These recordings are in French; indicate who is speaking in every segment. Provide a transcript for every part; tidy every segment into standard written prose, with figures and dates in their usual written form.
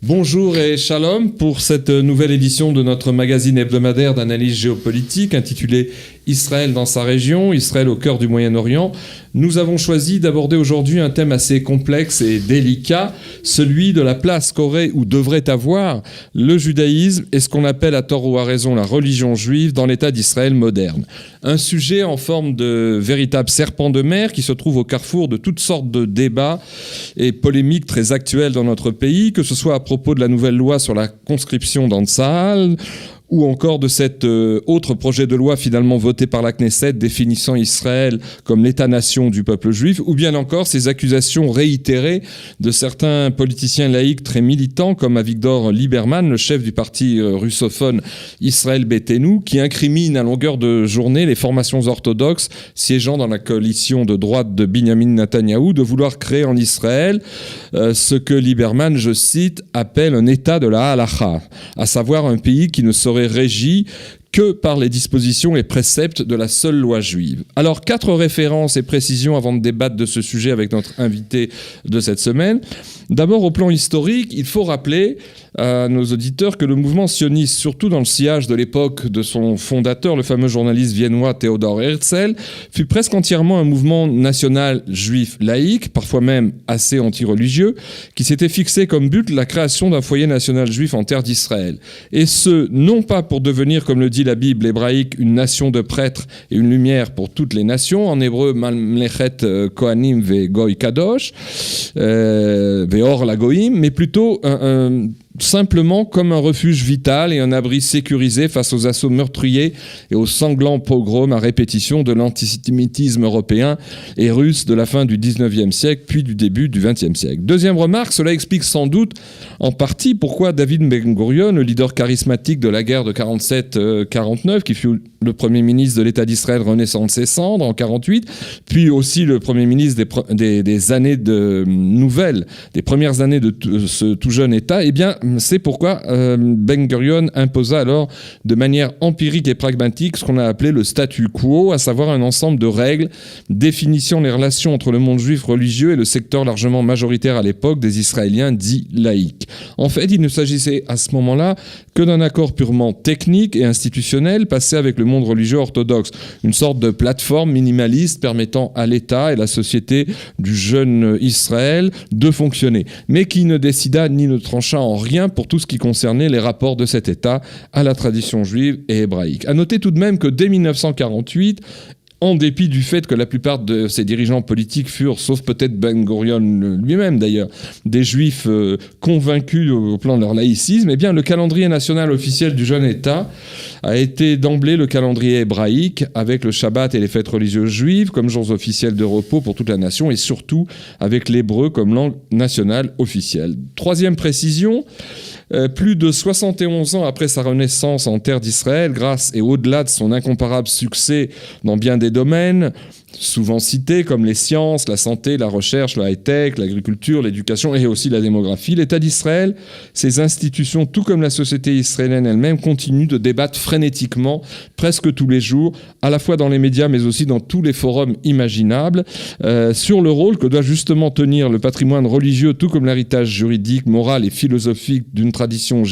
Speaker 1: Bonjour et shalom pour cette nouvelle édition de notre magazine hebdomadaire d'analyse géopolitique intitulé Israël dans sa région, Israël au cœur du Moyen-Orient. Nous avons choisi d'aborder aujourd'hui un thème assez complexe et délicat, celui de la place qu'aurait ou devrait avoir le judaïsme et ce qu'on appelle à tort ou à raison la religion juive dans l'État d'Israël moderne. Un sujet en forme de véritable serpent de mer qui se trouve au carrefour de toutes sortes de débats et polémiques très actuels dans notre pays, que ce soit à propos de la nouvelle loi sur la conscription dans Tsahal, ou encore de cet autre projet de loi finalement voté par la Knesset définissant Israël comme l'État-nation du peuple juif, ou bien encore ces accusations réitérées de certains politiciens laïcs très militants comme Avigdor Lieberman, le chef du parti russophone Israël Beitenu, qui incrimine à longueur de journée les formations orthodoxes siégeant dans la coalition de droite de Binyamin Netanyahou de vouloir créer en Israël ce que Lieberman, je cite, appelle un État de la halacha, à savoir un pays qui ne serait régi que par les dispositions et préceptes de la seule loi juive. Alors, 4 références et précisions avant de débattre de ce sujet avec notre invité de cette semaine. D'abord, au plan historique, il faut rappeler à nos auditeurs que le mouvement sioniste, surtout dans le sillage de l'époque de son fondateur, le fameux journaliste viennois Theodor Herzl, fut presque entièrement un mouvement national juif laïque, parfois même assez anti-religieux, qui s'était fixé comme but la création d'un foyer national juif en terre d'Israël. Et ce, non pas pour devenir, comme le dit la Bible hébraïque, une nation de prêtres et une lumière pour toutes les nations, en hébreu Mamlechet Kohanim ve Goy Kadosh, Veor la Goïm, mais plutôt simplement comme un refuge vital et un abri sécurisé face aux assauts meurtriers et aux sanglants pogroms à répétition de l'antisémitisme européen et russe de la fin du 19e siècle puis du début du 20e siècle. Deuxième remarque, cela explique sans doute en partie pourquoi David Ben Gurion, le leader charismatique de la guerre de 47-49, qui fut le premier ministre de l'État d'Israël renaissant de ses cendres en 48, puis aussi le premier ministre des années de nouvelles, des premières années de ce tout jeune État, eh bien, c'est pourquoi Ben Gurion imposa alors de manière empirique et pragmatique ce qu'on a appelé le statu quo, à savoir un ensemble de règles définissant les relations entre le monde juif religieux et le secteur largement majoritaire à l'époque des Israéliens dits laïcs. En fait, il ne s'agissait à ce moment-là que d'un accord purement technique et institutionnel passé avec le monde religieux orthodoxe, une sorte de plateforme minimaliste permettant à l'État et la société du jeune Israël de fonctionner, mais qui ne décida ni ne trancha en rien pour tout ce qui concernait les rapports de cet État à la tradition juive et hébraïque. À noter tout de même que dès 1948, en dépit du fait que la plupart de ses dirigeants politiques furent, sauf peut-être Ben Gurion lui-même d'ailleurs, des juifs convaincus au plan de leur laïcisme, eh bien le calendrier national officiel du jeune État a été d'emblée le calendrier hébraïque, avec le Shabbat et les fêtes religieuses juives comme jours officiels de repos pour toute la nation, et surtout avec l'hébreu comme langue nationale officielle. Troisième précision, plus de 71 ans après sa renaissance en terre d'Israël, grâce et au-delà de son incomparable succès dans bien des domaines, souvent cités comme les sciences, la santé, la recherche, la high-tech, l'agriculture, l'éducation et aussi la démographie, l'État d'Israël, ses institutions, tout comme la société israélienne elle-même, continuent de débattre frénétiquement, presque tous les jours, à la fois dans les médias mais aussi dans tous les forums imaginables, sur le rôle que doit justement tenir le patrimoine religieux, tout comme l'héritage juridique, moral et philosophique d'une tradition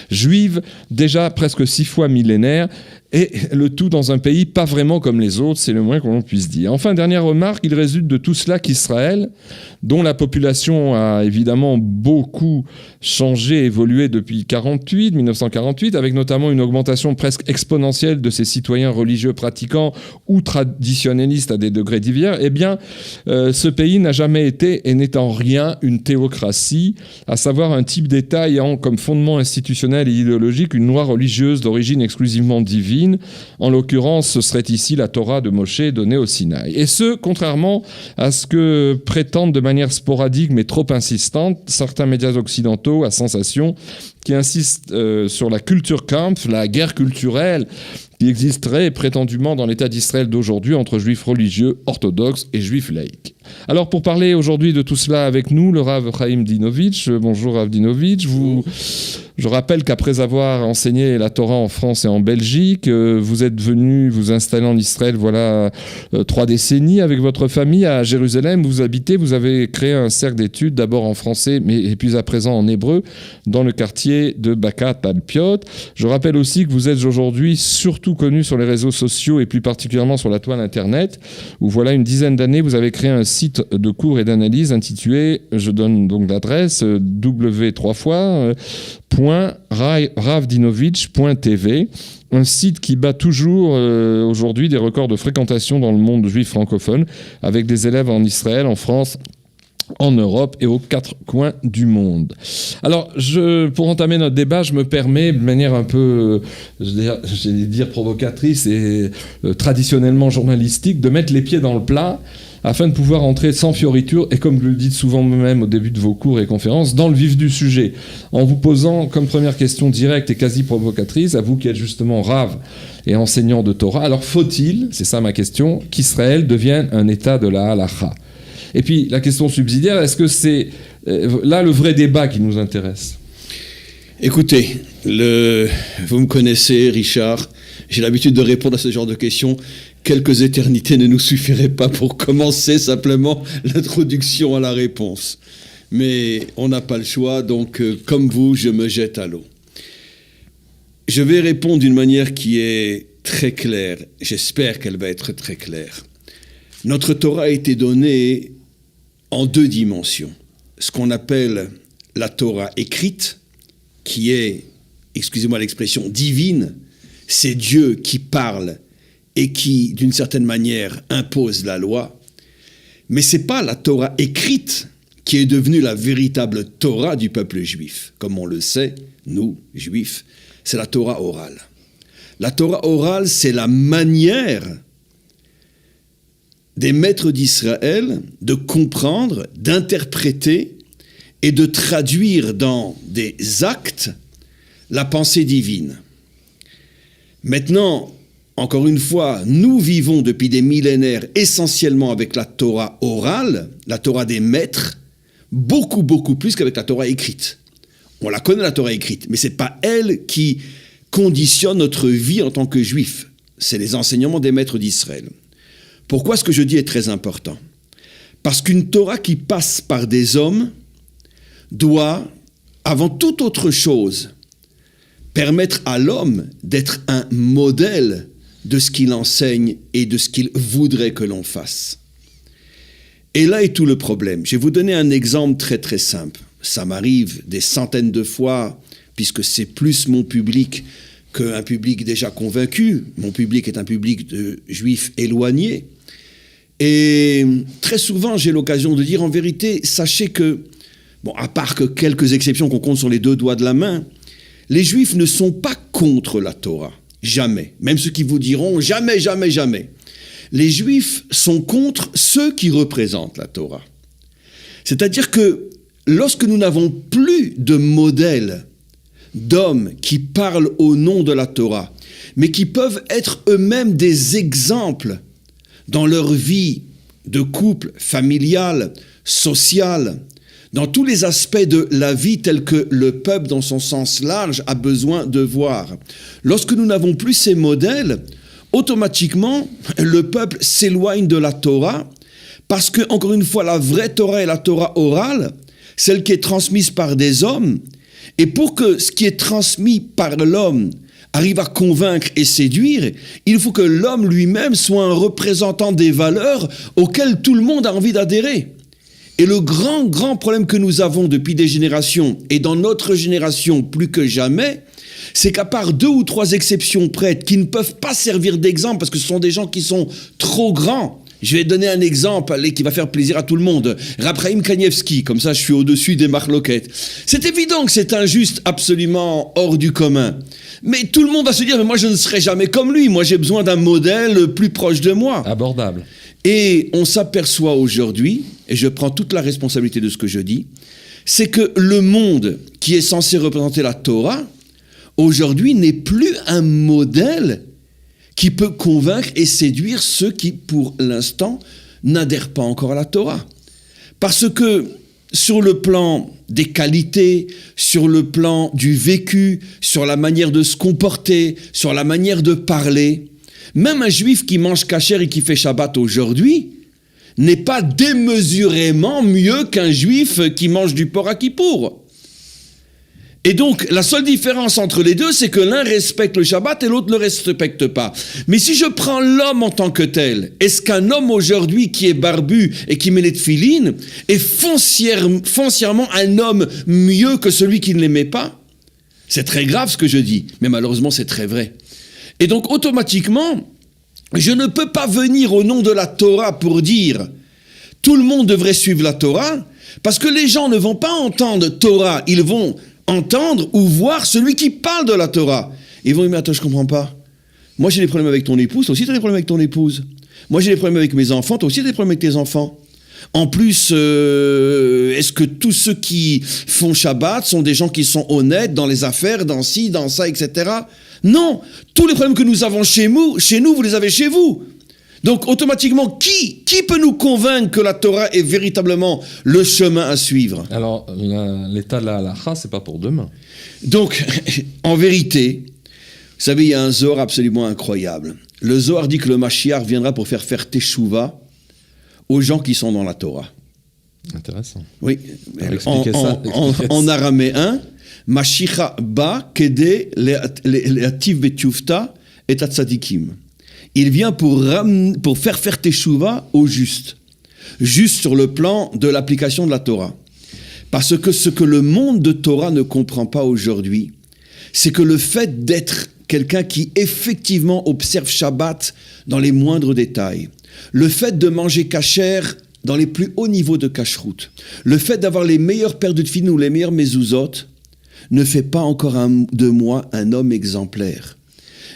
Speaker 1: juive, déjà presque 6 fois millénaire, et le tout dans un pays pas vraiment comme les autres, c'est le moins qu'on puisse dire. Enfin, dernière remarque, il résulte de tout cela qu'Israël, dont la population a évidemment beaucoup changé, évolué depuis 1948, avec notamment une augmentation presque exponentielle de ses citoyens religieux pratiquants ou traditionnalistes à des degrés divers, eh bien, ce pays n'a jamais été et n'est en rien une théocratie, à savoir un type d'État ayant comme fondement institutionnel et idéologique une loi religieuse d'origine exclusivement divine. En l'occurrence, ce serait ici la Torah de Moshe donnée au Sinaï. Et ce, contrairement à ce que prétendent de manière sporadique mais trop insistante certains médias occidentaux à sensation qui insistent sur la Kulturkampf, la guerre culturelle qui existerait prétendument dans l'État d'Israël d'aujourd'hui entre juifs religieux orthodoxes et juifs laïcs. Alors pour parler aujourd'hui de tout cela avec nous, le Rav Chaim Dinovitch. Bonjour Rav Dinovitch. Je rappelle qu'après avoir enseigné la Torah en France et en Belgique, vous êtes venu vous installer en Israël, 3 décennies avec votre famille à Jérusalem. Vous habitez, vous avez créé un cercle d'études, d'abord en français, et puis à présent en hébreu, dans le quartier de Bakat Alpiot. Je rappelle aussi que vous êtes aujourd'hui surtout connu sur les réseaux sociaux et plus particulièrement sur la toile Internet, où voilà une dizaine d'années, vous avez créé un site de cours et d'analyse intitulé, je donne donc l'adresse, w3fois.ravdinovich.tv, un site qui bat toujours aujourd'hui des records de fréquentation dans le monde juif francophone, avec des élèves en Israël, en France, en Europe et aux 4 coins du monde. Alors, pour entamer notre débat, je me permets, de manière un peu, j'allais dire provocatrice et traditionnellement journalistique, de mettre les pieds dans le plat afin de pouvoir entrer sans fioriture et, comme vous le dites souvent vous-même au début de vos cours et conférences, dans le vif du sujet, en vous posant comme première question directe et quasi provocatrice, à vous qui êtes justement Rav et enseignant de Torah, alors faut-il, c'est ça ma question, qu'Israël devienne un État de la halakha ? Et puis, la question subsidiaire, est-ce que c'est là le vrai débat qui nous intéresse ?
Speaker 2: Écoutez, vous me connaissez, Richard, j'ai l'habitude de répondre à ce genre de questions. Quelques éternités ne nous suffiraient pas pour commencer simplement l'introduction à la réponse. Mais on n'a pas le choix, donc comme vous, je me jette à l'eau. Je vais répondre d'une manière qui est très claire. J'espère qu'elle va être très claire. Notre Torah a été donnée en 2 dimensions. Ce qu'on appelle la Torah écrite, qui est, excusez-moi l'expression, divine, c'est Dieu qui parle et qui, d'une certaine manière, impose la loi. Mais ce n'est pas la Torah écrite qui est devenue la véritable Torah du peuple juif. Comme on le sait, nous, juifs, c'est la Torah orale. La Torah orale, c'est la manière des maîtres d'Israël de comprendre, d'interpréter et de traduire dans des actes la pensée divine. Maintenant, encore une fois, nous vivons depuis des millénaires essentiellement avec la Torah orale, la Torah des maîtres, beaucoup plus qu'avec la Torah écrite. On la connaît, la Torah écrite, mais ce n'est pas elle qui conditionne notre vie en tant que juifs. C'est les enseignements des maîtres d'Israël. Pourquoi ce que je dis est très important ? Parce qu'une Torah qui passe par des hommes doit, avant toute autre chose, permettre à l'homme d'être un modèle de ce qu'il enseigne et de ce qu'il voudrait que l'on fasse. Et là est tout le problème. Je vais vous donner un exemple très très simple. Ça m'arrive des centaines de fois, puisque c'est plus mon public qu'un public déjà convaincu. Mon public est un public de juifs éloignés. Et très souvent, j'ai l'occasion de dire, en vérité, sachez que, bon, à part que quelques exceptions qu'on compte sur les 2 doigts de la main, les Juifs ne sont pas contre la Torah. Jamais. Même ceux qui vous diront jamais. Les Juifs sont contre ceux qui représentent la Torah. C'est-à-dire que lorsque nous n'avons plus de modèle d'hommes qui parlent au nom de la Torah, mais qui peuvent être eux-mêmes des exemples dans leur vie de couple, familiale, sociale, dans tous les aspects de la vie tels que le peuple, dans son sens large, a besoin de voir. Lorsque nous n'avons plus ces modèles, automatiquement, le peuple s'éloigne de la Torah, parce que, encore une fois, la vraie Torah est la Torah orale, celle qui est transmise par des hommes, et pour que ce qui est transmis par l'homme arrive à convaincre et séduire, il faut que l'homme lui-même soit un représentant des valeurs auxquelles tout le monde a envie d'adhérer. Et le grand problème que nous avons depuis des générations, et dans notre génération plus que jamais, c'est qu'à part 2 ou 3 exceptions prêtes qui ne peuvent pas servir d'exemple parce que ce sont des gens qui sont trop grands. Je vais donner un exemple qui va faire plaisir à tout le monde. Raphaïm Kanievski, comme ça je suis au-dessus des marloquettes. C'est évident que c'est injuste, absolument hors du commun. Mais tout le monde va se dire, mais moi je ne serai jamais comme lui, moi j'ai besoin d'un modèle plus proche de moi.
Speaker 1: Abordable.
Speaker 2: Et on s'aperçoit aujourd'hui, et je prends toute la responsabilité de ce que je dis, c'est que le monde qui est censé représenter la Torah, aujourd'hui n'est plus un modèle qui peut convaincre et séduire ceux qui, pour l'instant, n'adhèrent pas encore à la Torah. Parce que sur le plan des qualités, sur le plan du vécu, sur la manière de se comporter, sur la manière de parler. Même un juif qui mange kasher et qui fait Shabbat aujourd'hui n'est pas démesurément mieux qu'un juif qui mange du porc à Kippour. Et donc, la seule différence entre les deux, c'est que l'un respecte le Shabbat et l'autre ne le respecte pas. Mais si je prends l'homme en tant que tel, est-ce qu'un homme aujourd'hui qui est barbu et qui met les tefilines est foncièrement un homme mieux que celui qui ne les met pas? C'est très grave ce que je dis, mais malheureusement c'est très vrai. Et donc, automatiquement, je ne peux pas venir au nom de la Torah pour dire tout le monde devrait suivre la Torah, parce que les gens ne vont pas entendre Torah, ils vont entendre ou voir celui qui parle de la Torah. Ils vont dire, mais attends, je comprends pas. Moi, j'ai des problèmes avec ton épouse, toi aussi, tu as des problèmes avec ton épouse. Moi, j'ai des problèmes avec mes enfants, toi aussi, tu as des problèmes avec tes enfants. En plus, est-ce que tous ceux qui font Shabbat sont des gens qui sont honnêtes dans les affaires, dans ci, dans ça, etc. Non, tous les problèmes que nous avons chez nous, vous les avez chez vous. Donc, automatiquement, qui peut nous convaincre que la Torah est véritablement le chemin à suivre?
Speaker 1: Alors, l'état de la halacha, c'est pas pour demain.
Speaker 2: Donc, en vérité, vous savez, il y a un Zohar absolument incroyable. Le Zohar dit que le Mashiach viendra pour faire teshuva aux gens qui sont dans la Torah.
Speaker 1: Intéressant.
Speaker 2: Oui.
Speaker 1: En
Speaker 2: en araméen, Mashiach ba kede le'ativ betufta et atzadikim. Il vient pour faire teshuva aux justes. Juste sur le plan de l'application de la Torah. Parce que ce que le monde de Torah ne comprend pas aujourd'hui, c'est que le fait d'être quelqu'un qui effectivement observe Shabbat dans les moindres détails, le fait de manger kasher dans les plus hauts niveaux de kashrut, le fait d'avoir les meilleures paires de tefilin ou les meilleures mezuzot, ne fait pas encore de moi un homme exemplaire.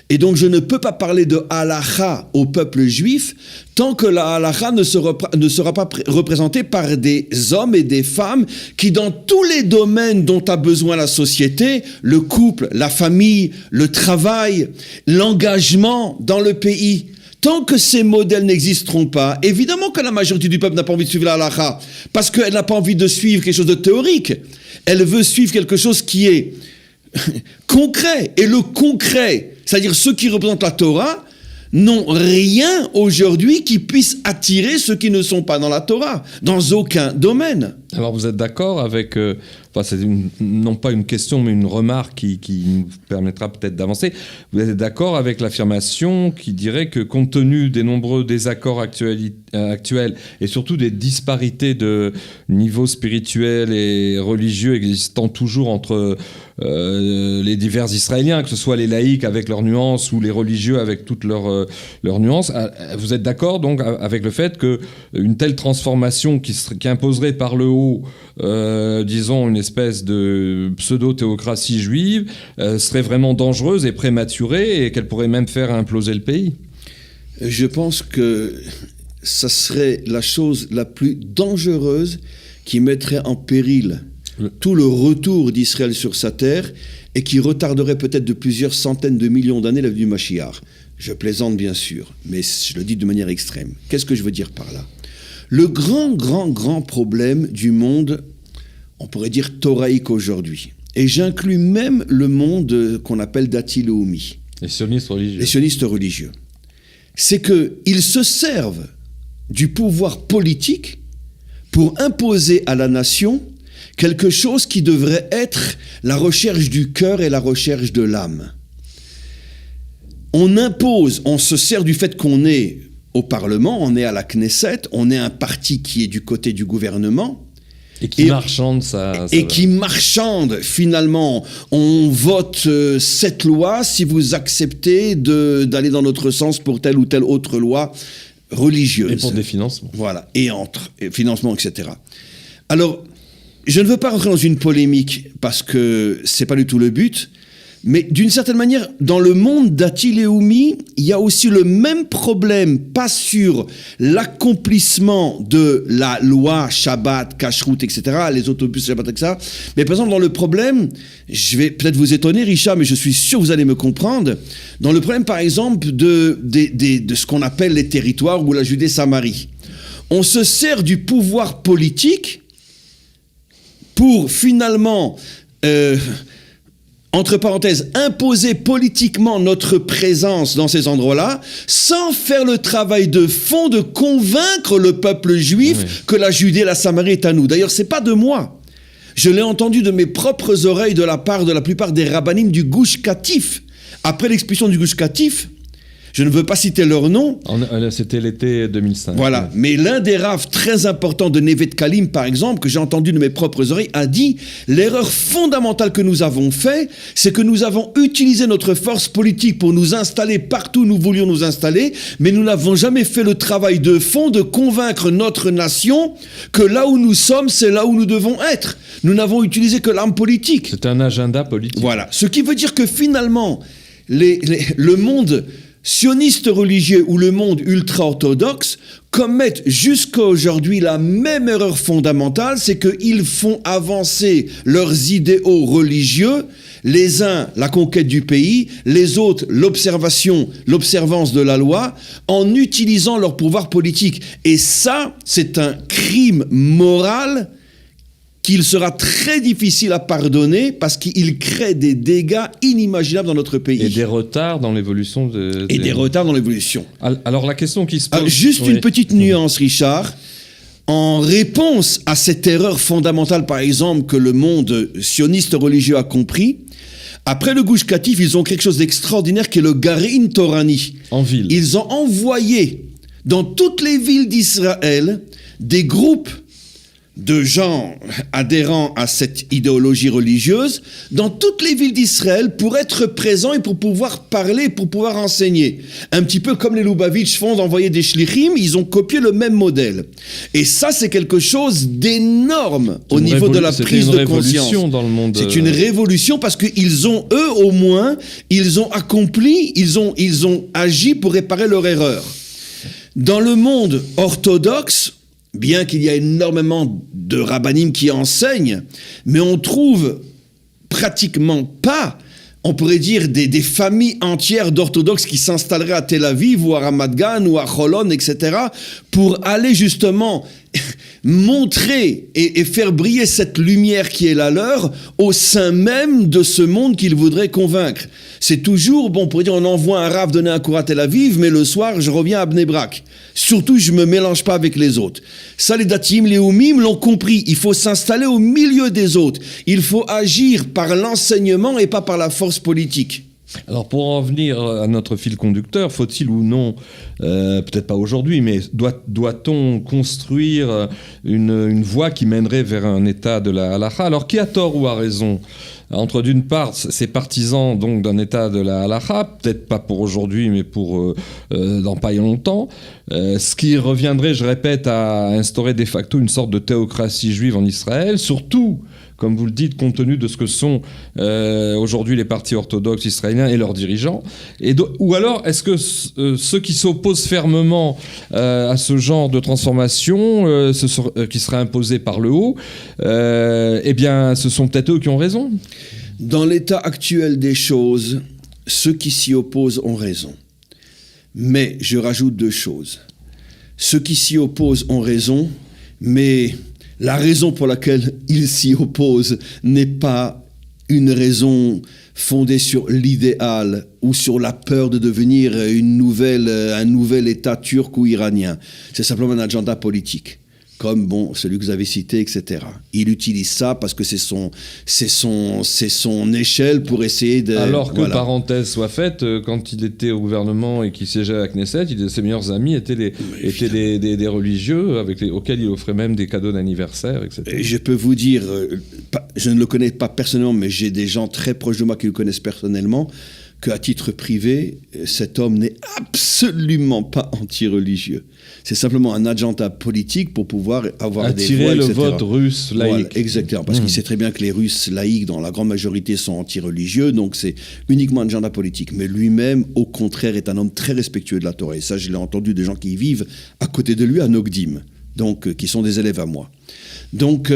Speaker 2: Et donc je ne peux pas parler de halakha au peuple juif tant que la halakha ne sera pas représentée par des hommes et des femmes qui, dans tous les domaines dont a besoin la société, le couple, la famille, le travail, l'engagement dans le pays, tant que ces modèles n'existeront pas, évidemment que la majorité du peuple n'a pas envie de suivre la halakha, parce qu'elle n'a pas envie de suivre quelque chose de théorique. Elle veut suivre quelque chose qui est concret. Et le concret, c'est-à-dire ceux qui représentent la Torah, n'ont rien aujourd'hui qui puisse attirer ceux qui ne sont pas dans la Torah, dans aucun domaine.
Speaker 1: Alors vous êtes d'accord avec, c'est non pas une question mais une remarque qui nous permettra peut-être d'avancer, vous êtes d'accord avec l'affirmation qui dirait que compte tenu des nombreux désaccords actuels et surtout des disparités de niveau spirituel et religieux existant toujours entre les divers Israéliens, que ce soit les laïcs avec leurs nuances ou les religieux avec toutes leurs nuances, vous êtes d'accord donc avec le fait qu'une telle transformation qui imposerait par le haut disons une espèce de pseudo-théocratie juive serait vraiment dangereuse et prématurée et qu'elle pourrait même faire imploser le pays?
Speaker 2: Je pense que ça serait la chose la plus dangereuse qui mettrait en péril tout le retour d'Israël sur sa terre et qui retarderait peut-être de plusieurs centaines de millions d'années la venue du Mashiach. Je plaisante bien sûr, mais je le dis de manière extrême. Qu'est-ce que je veux dire par là? Le grand problème du monde, on pourrait dire thoraïque aujourd'hui, et j'inclus même le monde qu'on appelle Dati Leumi.
Speaker 1: Les sionistes religieux.
Speaker 2: Les sionistes religieux. C'est qu'ils se servent du pouvoir politique pour imposer à la nation quelque chose qui devrait être la recherche du cœur et la recherche de l'âme. On impose, on se sert du fait qu'on est au Parlement, on est à la Knesset, on est un parti qui est du côté du gouvernement.
Speaker 1: Et qui marchande ça.
Speaker 2: Et qui marchande, finalement. On vote cette loi si vous acceptez d'aller dans notre sens pour telle ou telle autre loi religieuse.
Speaker 1: Et pour des financements.
Speaker 2: Voilà, et financement, etc. Alors, je ne veux pas rentrer dans une polémique parce que c'est pas du tout le but, mais d'une certaine manière, dans le monde Dati Leumi, il y a aussi le même problème, pas sur l'accomplissement de la loi Shabbat, Kashrut, etc., les autobus Shabbat, etc., mais par exemple dans le problème, je vais peut-être vous étonner, Richard, mais je suis sûr que vous allez me comprendre, dans le problème par exemple de ce qu'on appelle les territoires ou la Judée-Samarie. On se sert du pouvoir politique pour finalement, entre parenthèses, imposer politiquement notre présence dans ces endroits-là, sans faire le travail de fond de convaincre le peuple juif que la Judée et la Samarie est à nous. D'ailleurs, c'est pas de moi. Je l'ai entendu de mes propres oreilles de la part de la plupart des rabbinim du Gush Katif. Après l'expulsion du Gush Katif, je ne veux pas citer leur nom.
Speaker 1: C'était l'été 2005.
Speaker 2: Voilà. Mais l'un des raves très importants de Neve Dekalim, par exemple, que j'ai entendu de mes propres oreilles, a dit « L'erreur fondamentale que nous avons faite, c'est que nous avons utilisé notre force politique pour nous installer partout où nous voulions nous installer, mais nous n'avons jamais fait le travail de fond de convaincre notre nation que là où nous sommes, c'est là où nous devons être. Nous n'avons utilisé que l'arme politique. »
Speaker 1: C'est un agenda politique.
Speaker 2: Voilà. Ce qui veut dire que finalement, le monde sionistes religieux ou le monde ultra-orthodoxe commettent jusqu'à aujourd'hui la même erreur fondamentale, c'est qu'ils font avancer leurs idéaux religieux, les uns la conquête du pays, les autres l'observance de la loi, en utilisant leur pouvoir politique. Et ça, c'est un crime moral qu'il sera très difficile à pardonner parce qu'il crée des dégâts inimaginables dans notre pays.
Speaker 1: Et des retards dans l'évolution
Speaker 2: des retards dans l'évolution.
Speaker 1: Alors la question qui se pose...
Speaker 2: Juste une petite nuance, Richard. En réponse à cette erreur fondamentale, par exemple, que le monde sioniste religieux a compris, après le Gush Katif, ils ont quelque chose d'extraordinaire qui est le Garin Torani.
Speaker 1: En ville.
Speaker 2: Ils ont envoyé dans toutes les villes d'Israël des groupes de gens adhérents à cette idéologie religieuse dans toutes les villes d'Israël pour être présents et pour pouvoir parler, pour pouvoir enseigner. Un petit peu comme les Lubavitch font d'envoyer des shlichim, ils ont copié le même modèle. Et ça, c'est quelque chose d'énorme au niveau de la prise de conscience.
Speaker 1: C'est une révolution dans le monde.
Speaker 2: C'est une révolution parce qu'ils ont, eux au moins, ils ont accompli, ils ont agi pour réparer leur erreur. Dans le monde orthodoxe, bien qu'il y a énormément de rabbinim qui enseignent, mais on trouve pratiquement pas, on pourrait dire, des familles entières d'orthodoxes qui s'installeraient à Tel Aviv ou à Ramat Gan ou à Cholon, etc., pour aller justement montrer et faire briller cette lumière qui est la leur au sein même de ce monde qu'ils voudraient convaincre. C'est toujours, bon, on pourrait dire, on envoie un rav donner un cours à Tel Aviv, mais le soir, je reviens à Bnei Brak. Surtout, je me mélange pas avec les autres. Ça, les Datim, les Oumim l'ont compris. Il faut s'installer au milieu des autres. Il faut agir par l'enseignement et pas par la force politique.
Speaker 1: Alors pour en venir à notre fil conducteur, faut-il ou non, peut-être pas aujourd'hui, mais doit-on construire une voie qui mènerait vers un état de la halakha? Alors qui a tort ou a raison? Entre d'une part ces partisans donc d'un état de la halakha, peut-être pas pour aujourd'hui mais pour dans pas longtemps, ce qui reviendrait, je répète, à instaurer de facto une sorte de théocratie juive en Israël, surtout comme vous le dites, compte tenu de ce que sont aujourd'hui les partis orthodoxes israéliens et leurs dirigeants. Ou alors, est-ce que ceux qui s'opposent fermement à ce genre de transformation, qui serait imposée par le haut, eh bien, ce sont peut-être eux qui ont raison?
Speaker 2: Dans l'état actuel des choses, ceux qui s'y opposent ont raison. Mais je rajoute deux choses. Ceux qui s'y opposent ont raison, mais la raison pour laquelle ils s'y opposent n'est pas une raison fondée sur l'idéal ou sur la peur de devenir un nouvel État turc ou iranien. C'est simplement un agenda politique, comme celui que vous avez cité, etc. Il utilise ça parce que c'est son échelle pour essayer de...
Speaker 1: Alors que, parenthèse soit faite, quand il était au gouvernement et qu'il siégeait à la Knesset, ses meilleurs amis étaient des religieux auxquels il offrait même des cadeaux d'anniversaire, etc.
Speaker 2: Et je peux vous dire, je ne le connais pas personnellement, mais j'ai des gens très proches de moi qui le connaissent personnellement, qu'à titre privé, cet homme n'est absolument pas anti-religieux. C'est simplement un agenda politique pour pouvoir avoir des voix, etc.
Speaker 1: Attirer le vote russe laïque.
Speaker 2: Voilà, exactement, parce qu'il sait très bien que les Russes laïcs, dans la grande majorité, sont anti-religieux, donc c'est uniquement un agenda politique. Mais lui-même, au contraire, est un homme très respectueux de la Torah. Et ça, je l'ai entendu des gens qui vivent à côté de lui à Nogdim, donc qui sont des élèves à moi. Donc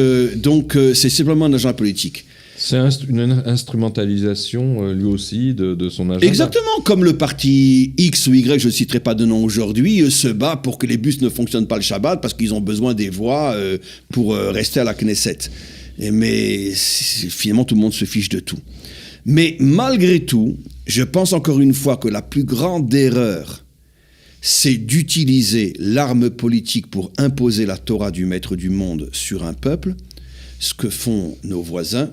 Speaker 2: c'est simplement un agenda politique.
Speaker 1: C'est une instrumentalisation, lui aussi, de son agenda.
Speaker 2: Exactement, comme le parti X ou Y, je ne citerai pas de nom aujourd'hui, se bat pour que les bus ne fonctionnent pas le Shabbat parce qu'ils ont besoin des voix pour rester à la Knesset. Mais finalement, tout le monde se fiche de tout. Mais malgré tout, je pense encore une fois que la plus grande erreur, c'est d'utiliser l'arme politique pour imposer la Torah du maître du monde sur un peuple, ce que font nos voisins.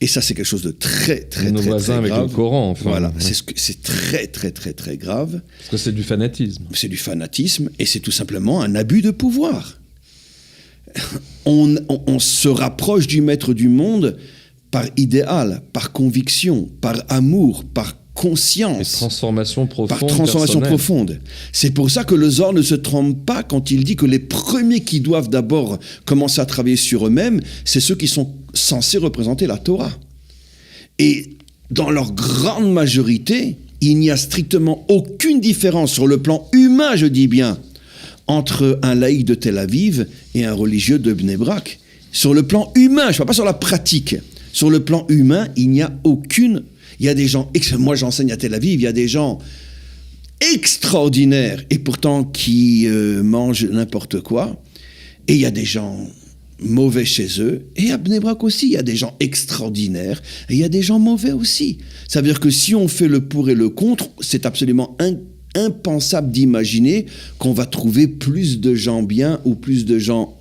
Speaker 2: Et ça, c'est quelque chose de très, très,
Speaker 1: nos
Speaker 2: très,
Speaker 1: voisins
Speaker 2: très grave.
Speaker 1: avec le Coran, enfin.
Speaker 2: Voilà,
Speaker 1: Ouais.
Speaker 2: c'est très, très, très, très grave.
Speaker 1: Parce que c'est du fanatisme.
Speaker 2: C'est du fanatisme et c'est tout simplement un abus de pouvoir. On se rapproche du maître du monde par idéal, par conviction, par amour, par conscience.
Speaker 1: Transformation profonde.
Speaker 2: Par transformation
Speaker 1: personnelle.
Speaker 2: profonde. C'est pour ça que le Zohar ne se trompe pas quand il dit que les premiers qui doivent d'abord commencer à travailler sur eux-mêmes, c'est ceux qui sont censés représenter la Torah. Et dans leur grande majorité, il n'y a strictement aucune différence sur le plan humain, je dis bien, entre un laïc de Tel Aviv et un religieux de Bnei Brak. Sur le plan humain, je ne parle pas sur la pratique. Sur le plan humain, il n'y a aucune... Il y a des gens... Moi, j'enseigne à Tel Aviv, il y a des gens extraordinaires et pourtant qui mangent n'importe quoi. Et il y a des gens mauvais chez eux. Et à Bnei Brak aussi, il y a des gens extraordinaires et il y a des gens mauvais aussi. Ça veut dire que si on fait le pour et le contre, c'est absolument impensable d'imaginer qu'on va trouver plus de gens bien ou plus de gens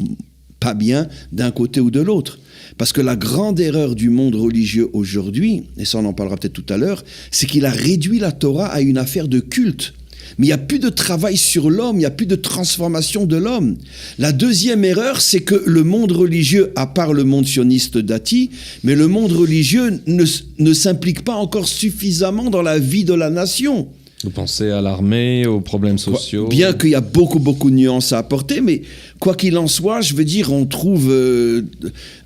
Speaker 2: pas bien d'un côté ou de l'autre. Parce que la grande erreur du monde religieux aujourd'hui, et ça on en parlera peut-être tout à l'heure, c'est qu'il a réduit la Torah à une affaire de culte. Mais il n'y a plus de travail sur l'homme, il n'y a plus de transformation de l'homme. La deuxième erreur, c'est que le monde religieux, à part le monde sioniste dati, mais le monde religieux ne s'implique pas encore suffisamment dans la vie de la nation.
Speaker 1: Vous pensez à l'armée, aux problèmes sociaux.
Speaker 2: Bien qu'il y a beaucoup de nuances à apporter, mais quoi qu'il en soit, je veux dire, on trouve,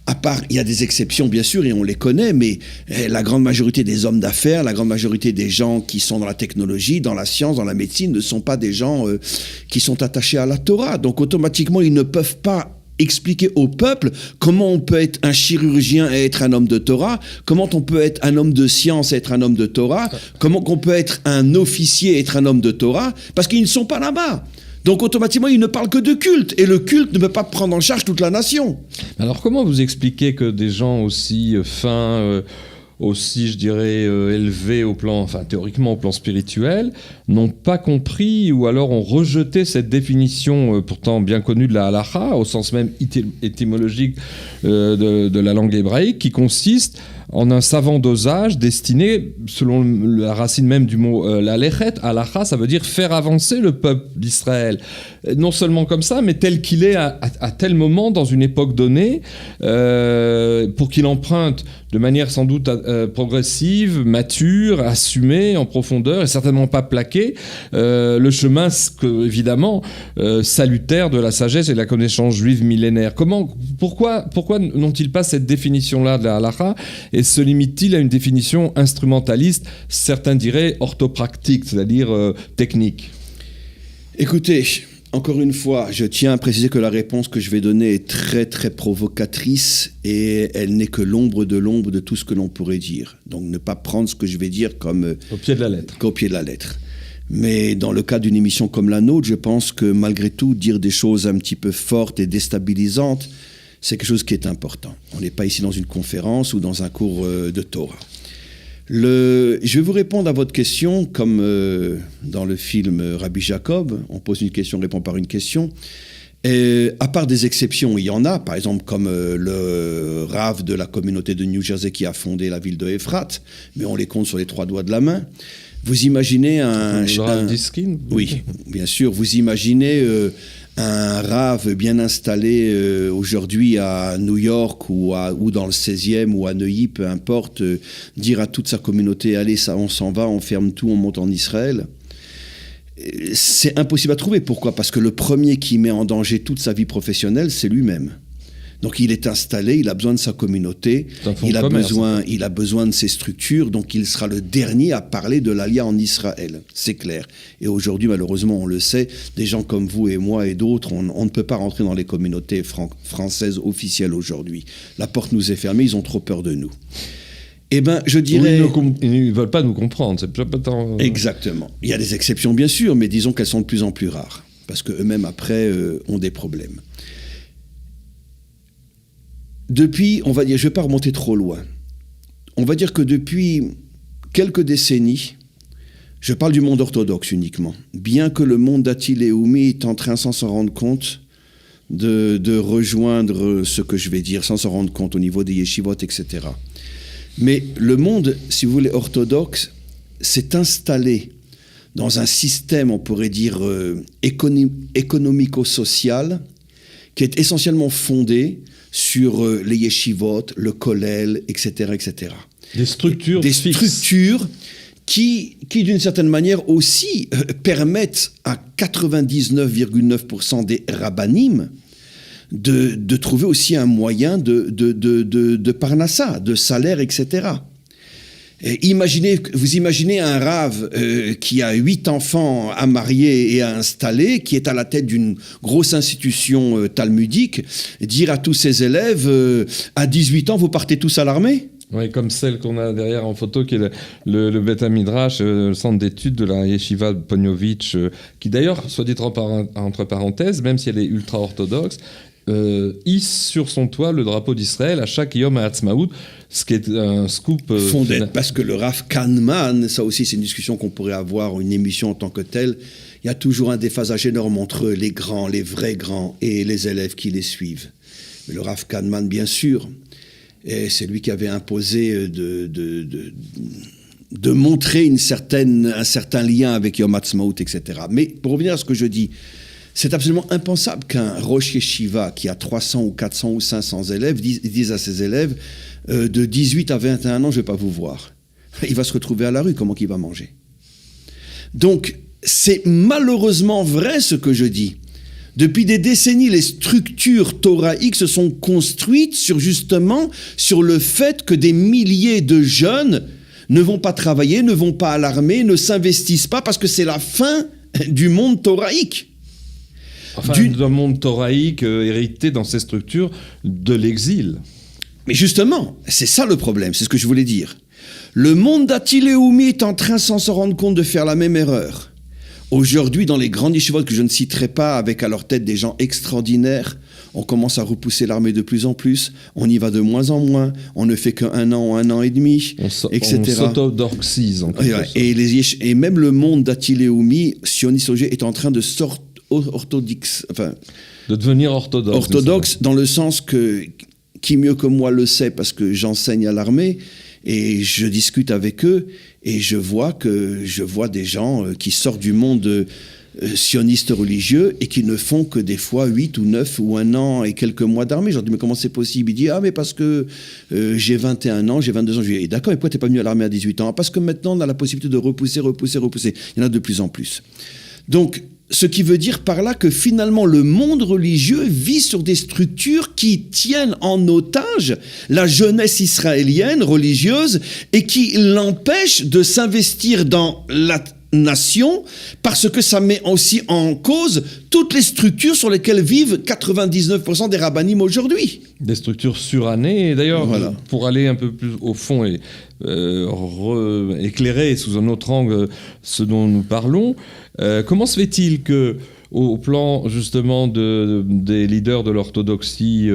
Speaker 2: à part, il y a des exceptions bien sûr, et on les connaît, mais la grande majorité des hommes d'affaires, la grande majorité des gens qui sont dans la technologie, dans la science, dans la médecine, ne sont pas des gens qui sont attachés à la Torah. Donc automatiquement, ils ne peuvent pas expliquer au peuple comment on peut être un chirurgien et être un homme de Torah, comment on peut être un homme de science et être un homme de Torah, comment on peut être un officier et être un homme de Torah, parce qu'ils ne sont pas là-bas. Donc automatiquement, ils ne parlent que de culte, et le culte ne peut pas prendre en charge toute la nation.
Speaker 1: Alors comment vous expliquez que des gens aussi fins, aussi, je dirais, élevés au plan, enfin théoriquement au plan spirituel, n'ont pas compris ou alors ont rejeté cette définition pourtant bien connue de la halakha, au sens même étymologique de la langue hébraïque, qui consiste en un savant dosage destiné, selon la racine même du mot la lechet, halakha, ça veut dire faire avancer le peuple d'Israël. Non seulement comme ça, mais tel qu'il est à tel moment, dans une époque donnée, pour qu'il emprunte de manière sans doute progressive, mature, assumée, en profondeur, et certainement pas plaquée, le chemin, évidemment, salutaire de la sagesse et de la connaissance juive millénaire. Pourquoi n'ont-ils pas cette définition-là de la halakha et se limite-t-il à une définition instrumentaliste, certains diraient orthopractique, c'est-à-dire technique?
Speaker 2: Écoutez, encore une fois, je tiens à préciser que la réponse que je vais donner est très très provocatrice et elle n'est que l'ombre de tout ce que l'on pourrait dire. Donc ne pas prendre ce que je vais dire comme
Speaker 1: au pied de la lettre.
Speaker 2: Qu'au pied de la lettre. Mais dans le cas d'une émission comme la nôtre, je pense que malgré tout, dire des choses un petit peu fortes et déstabilisantes, c'est quelque chose qui est important. On n'est pas ici dans une conférence ou dans un cours de Torah. Je vais vous répondre à votre question comme dans le film Rabbi Jacob. On pose une question, on répond par une question. Et, à part des exceptions, il y en a. Par exemple, comme le Rav de la communauté de New Jersey qui a fondé la ville de Ephrat. Mais on les compte sur les 3 doigts de la main. Vous imaginez
Speaker 1: Le Rav Diskin?
Speaker 2: Oui, bien sûr. Vous imaginez un Rav bien installé aujourd'hui à New York ou dans le 16e ou à Neuilly, peu importe, dire à toute sa communauté, allez, ça, on s'en va, on ferme tout, on monte en Israël. C'est impossible à trouver. Pourquoi ? Parce que le premier qui met en danger toute sa vie professionnelle, c'est lui-même. Donc il est installé, il a besoin de sa communauté, il a besoin de ses structures, donc il sera le dernier à parler de l'Alia en Israël, c'est clair. Et aujourd'hui, malheureusement, on le sait, des gens comme vous et moi et d'autres, on ne peut pas rentrer dans les communautés françaises officielles aujourd'hui. La porte nous est fermée, ils ont trop peur de nous. Eh bien, je dirais...
Speaker 1: Ils ne veulent pas nous comprendre, c'est pas tant...
Speaker 2: Exactement. Il y a des exceptions, bien sûr, mais disons qu'elles sont de plus en plus rares, parce qu'eux-mêmes, après, ont des problèmes. depuis, on va dire, je ne vais pas remonter trop loin, on va dire que depuis quelques décennies, je parle du monde orthodoxe uniquement, bien que le monde d'Atil et Oumi est en train, sans s'en rendre compte, de rejoindre ce que je vais dire, sans s'en rendre compte au niveau des yeshivot, etc. Mais le monde, si vous voulez, orthodoxe, s'est installé dans un système, on pourrait dire, économico-social, qui est essentiellement fondé sur les yeshivot, le kollel, etc., etc.
Speaker 1: Des structures
Speaker 2: structures qui d'une certaine manière aussi permettent à 99,9% des rabbanim de trouver aussi un moyen de parnassa, de salaire, etc. Et vous imaginez un rave qui a 8 enfants à marier et à installer, qui est à la tête d'une grosse institution talmudique, dire à tous ses élèves, à 18 ans, vous partez tous à l'armée ?
Speaker 1: Oui, comme celle qu'on a derrière en photo, qui est le Beth Midrash, le centre d'études de la Yeshiva de Ponyovitch, qui d'ailleurs, soit dit entre parenthèses, même si elle est ultra-orthodoxe, hisse sur son toit le drapeau d'Israël à chaque Yom HaAtzmaut, ce qui est un scoop...
Speaker 2: fondé, parce que le Rav Kahneman, ça aussi c'est une discussion qu'on pourrait avoir, une émission en tant que telle, il y a toujours un déphasage énorme entre les grands, les vrais grands, et les élèves qui les suivent. Mais le Rav Kahneman, bien sûr... Et c'est lui qui avait imposé de montrer un certain lien avec Yom HaAtzmaut, etc. Mais pour revenir à ce que je dis, c'est absolument impensable qu'un Rosh Yeshiva qui a 300 ou 400 ou 500 élèves dise à ses élèves de 18 à 21 ans, je ne vais pas vous voir. Il va se retrouver à la rue, comment qu'il va manger ? Donc, c'est malheureusement vrai ce que je dis. Depuis des décennies, les structures thoraïques se sont construites sur le fait que des milliers de jeunes ne vont pas travailler, ne vont pas à l'armée, ne s'investissent pas parce que c'est la fin du monde thoraïque.
Speaker 1: Enfin, d'un monde thoraïque hérité dans ces structures de l'exil.
Speaker 2: Mais justement, c'est ça le problème, c'est ce que je voulais dire. Le monde d'Atil et Oumi est en train, sans se rendre compte, de faire la même erreur. Aujourd'hui, dans les grandes yeshivot que je ne citerai pas, avec à leur tête des gens extraordinaires, on commence à repousser l'armée de plus en plus, on y va de moins en moins, on ne fait qu'un an ou un an et demi, etc.
Speaker 1: On s'auto-dorxise en quelque sorte.
Speaker 2: Et même le monde d'Atil et Oumi, sioniste est en train de
Speaker 1: de devenir orthodoxe.
Speaker 2: Orthodoxe dans le sens que, qui mieux que moi le sait, parce que j'enseigne à l'armée, et je discute avec eux, et je vois des gens qui sortent du monde sioniste religieux et qui ne font que des fois 8 ou 9 ou 1 an et quelques mois d'armée. Je leur dis, mais comment c'est possible ? Il dit, mais parce que j'ai 21 ans, j'ai 22 ans. Je lui dis, d'accord, et pourquoi t'es pas venu à l'armée à 18 ans ? Parce que maintenant, on a la possibilité de repousser. Il y en a de plus en plus. Donc, ce qui veut dire par là que finalement le monde religieux vit sur des structures qui tiennent en otage la jeunesse israélienne religieuse et qui l'empêchent de s'investir dans la nation parce que ça met aussi en cause toutes les structures sur lesquelles vivent 99% des rabbanim aujourd'hui.
Speaker 1: Des structures surannées. Et d'ailleurs,
Speaker 2: voilà.
Speaker 1: Pour aller un peu plus au fond et éclairer sous un autre angle ce dont nous parlons, comment se fait-il que, au plan justement des leaders de l'orthodoxie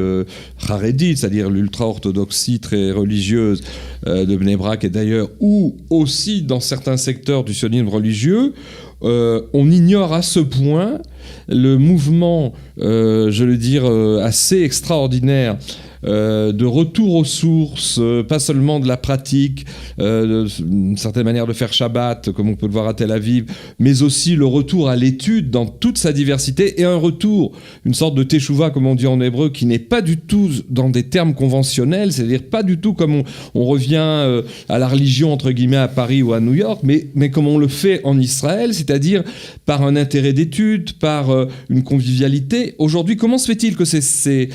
Speaker 1: charédite, c'est-à-dire l'ultra-orthodoxie très religieuse de Bnei Brak et d'ailleurs, ou aussi dans certains secteurs du sionisme religieux, on ignore à ce point le mouvement, je veux dire, assez extraordinaire de retour aux sources, pas seulement de la pratique, d'une certaine manière de faire Shabbat, comme on peut le voir à Tel Aviv, mais aussi le retour à l'étude dans toute sa diversité et un retour, une sorte de teshuva, comme on dit en hébreu, qui n'est pas du tout dans des termes conventionnels, c'est-à-dire pas du tout comme on revient à la religion, entre guillemets, à Paris ou à New York, mais comme on le fait en Israël, c'est-à-dire par un intérêt d'étude, par une convivialité. Aujourd'hui, comment se fait-il que ces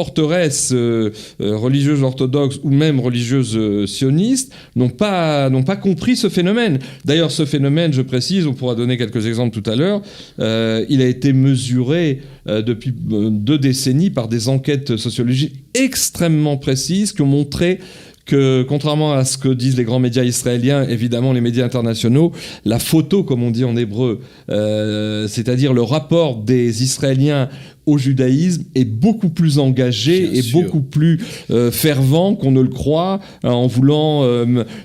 Speaker 1: forteresses religieuses orthodoxes ou même religieuses sionistes n'ont pas compris ce phénomène. D'ailleurs, ce phénomène, je précise, on pourra donner quelques exemples tout à l'heure, il a été mesuré depuis 2 décennies par des enquêtes sociologiques extrêmement précises qui ont montré que, contrairement à ce que disent les grands médias israéliens, évidemment les médias internationaux, la photo, comme on dit en hébreu, c'est-à-dire le rapport des Israéliens au judaïsme est beaucoup plus engagé
Speaker 2: Bien
Speaker 1: et
Speaker 2: sûr.
Speaker 1: beaucoup plus fervent qu'on ne le croit, en voulant